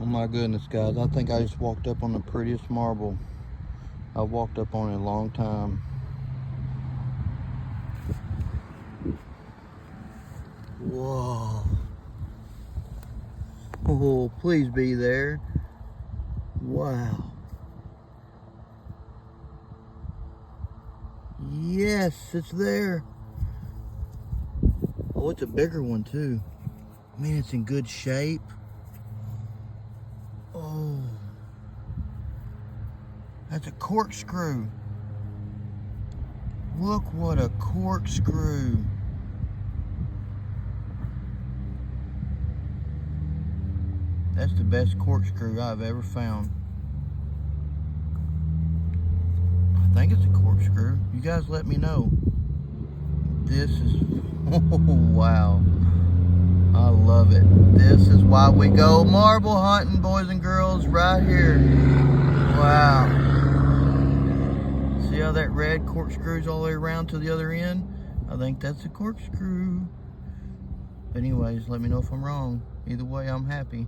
Oh my goodness, guys, I think I just walked up on the prettiest marble I've walked up on in a long time. Whoa. Oh, please be there. Wow. Yes, it's there. Oh, it's a bigger one too. Man, it's in good shape. Oh, that's a corkscrew. Look what a corkscrew. That's the best corkscrew I've ever found. I think it's a corkscrew. You guys let me know. This is, oh, wow. I love it. This is why we go marble hunting, boys and girls, right here. Wow. See how that red corkscrews all the way around to the other end? I think that's a corkscrew. But anyways, let me know if I'm wrong. Either way, I'm happy.